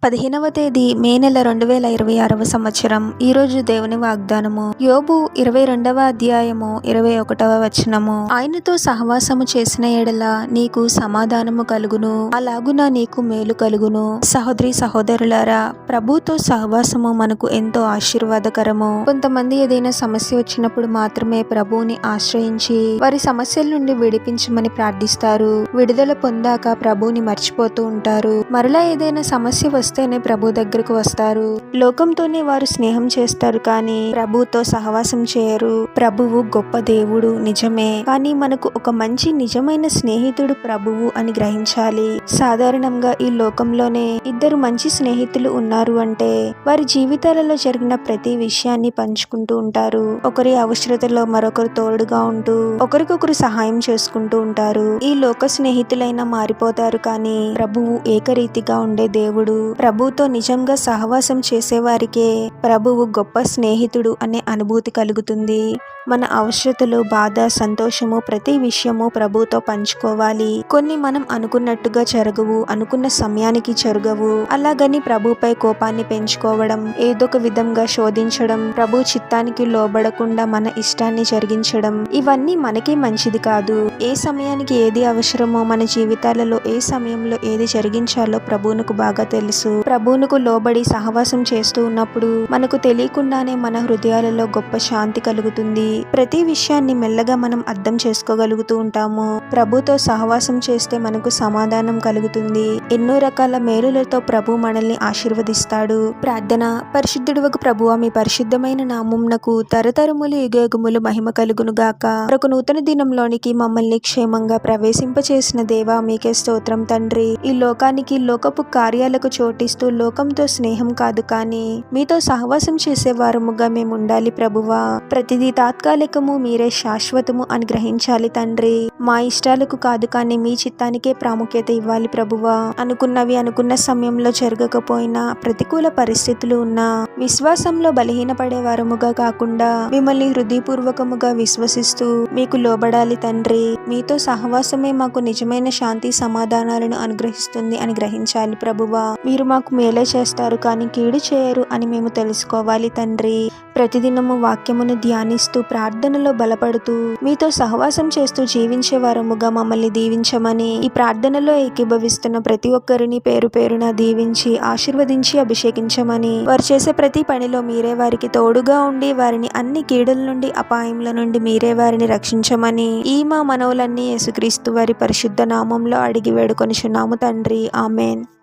15వ తేదీ మే నెల 2026వ సంవత్సరం. ఈరోజు దేవుని వాగ్దానము. యోబు 22వ అధ్యాయము 21వ వచనము. ఆయనతో సహవాసము చేసిన ఎడల నీకు సమాధానము కలుగును, అలాగున నీకు మేలు కలుగును. సహోదరి సహోదరులారా, ప్రభుతో సహవాసము మనకు ఎంతో ఆశీర్వాదకరము. కొంతమంది ఏదైనా సమస్య వచ్చినప్పుడు మాత్రమే ప్రభువుని ఆశ్రయించి వారి సమస్యల నుండి విడిపించమని ప్రార్థిస్తారు. విడుదల పొందాక ప్రభువుని మర్చిపోతూ ఉంటారు. మరలా ఏదైనా సమస్య వస్తేనే ప్రభు దగ్గరకు వస్తారు. లోకంతోనే వారు స్నేహం చేస్తారు, కానీ ప్రభుతో సహవాసం చేయరు. ప్రభువు గొప్ప దేవుడు నిజమే, కానీ మనకు ఒక మంచి నిజమైన స్నేహితుడు ప్రభువు అని గ్రహించాలి. సాధారణంగా ఈ లోకంలోనే ఇద్దరు మంచి స్నేహితులు ఉన్నారు అంటే వారి జీవితాలలో జరిగిన ప్రతి విషయాన్ని పంచుకుంటూ ఉంటారు. ఒకరి అవసరతలో మరొకరు తోడుగా ఉంటూ ఒకరికొకరు సహాయం చేసుకుంటూ ఉంటారు. ఈ లోక స్నేహితులైనా మారిపోతారు, కానీ ప్రభువు ఏకరీతిగా ఉండే దేవుడు. ప్రభుతో నిజంగా సహవాసం చేసేవారికే ప్రభువు గొప్ప స్నేహితుడు అనే అనుభూతి కలుగుతుంది. మన అవసరతలు, బాధ, సంతోషము, ప్రతి విషయము ప్రభుతో పంచుకోవాలి. కొన్ని మనం అనుకున్నట్టుగా జరగవు, అనుకున్న సమయానికి జరగవు. అలాగని ప్రభుపై కోపాన్ని పెంచుకోవడం, ఏదొక విధంగా శోధించడం, ప్రభు చిత్తానికి లోబడకుండా మన ఇష్టాన్ని జరిగించడం, ఇవన్నీ మనకి మంచిది కాదు. ఏ సమయానికి ఏది అవసరమో, మన జీవితాలలో ఏ సమయంలో ఏది జరిగించాలో ప్రభువునకు బాగా తెలుసు. ప్రభువునకు లోబడి సహవాసం చేస్తూ ఉన్నప్పుడు మనకు తెలియకుండానే మన హృదయాలలో గొప్ప శాంతి కలుగుతుంది. ప్రతి విషయాన్ని మెల్లగా మనం అర్థం చేసుకోగలుగుతూ ఉంటాము. ప్రభుతో సహవాసం చేస్తే మనకు సమాధానం కలుగుతుంది. ఎన్నో రకాల మేలులతో ప్రభు మనల్ని ఆశీర్వదిస్తాడు. ప్రార్థన. పరిశుద్ధుడవగు ప్రభువా, మీ పరిశుద్ధమైన నామమునకు తరతరములు యుగయుగములు మహిమ కలుగును గాక. ఒక నూతన దినంలోనికి మమ్మల్ని క్షేమంగా ప్రవేశింపచేసిన దేవా, మీకే స్తోత్రం తండ్రి. ఈ లోకానికి, లోకపు కార్యాలకు చోటిస్తూ లోకంతో స్నేహం కాదు, కానీ మీతో సహవాసం చేసే వారముగా మేము ఉండాలి ప్రభువా. ప్రతిదీ తాత్కాలికము, మీరే శాశ్వతము అని గ్రహించాలి తండ్రి. మా ఇష్టాలకు కాదు, కానీ మీ చిత్తానికే ప్రాముఖ్యత ఇవ్వాలి ప్రభువా. అనుకున్నవి అనుకున్న సమయంలో జరగకపోయినా, ప్రతికూల పరిస్థితులు ఉన్నా విశ్వాసంలో బలహీనపడే వారముగా కాకుండా మిమ్మల్ని హృదయపూర్వకముగా విశ్వసిస్తూ మీకు లోబడాలి తండ్రి. మీతో సహవాసమే మాకు నిజమైన శాంతి సమాధానాలను అనుగ్రహిస్తుంది అని గ్రహించాలి ప్రభువా. మీరు మాకు మేలే చేస్తారు, కానీ కీడు చేయరు అని మేము తెలుసుకోవాలి తండ్రి. ప్రతిదినము వాక్యమును ధ్యానిస్తూ, ప్రార్థనలో బలపడుతూ, మీతో సహవాసం చేస్తూ జీవించే వారముగా మమ్మల్ని దీవించమని, ఈ ప్రార్థనలో ఏకీభవిస్తున్న ప్రతి ఒక్కరిని పేరు పేరున దీవించి ఆశీర్వదించి అభిషేకించమని, వారు చేసే ప్రతి పనిలో మీరే వారికి తోడుగా ఉండి వారిని అన్ని కీడుల నుండి, అపాయముల నుండి మీరే వారిని రక్షించమని, ఈ మా మనవులన్నీ యేసుక్రీస్తు వారి పరిశుద్ధ నామంలో అడిగి వేడుకొనుచున్నాము తండ్రి. ఆమెన్.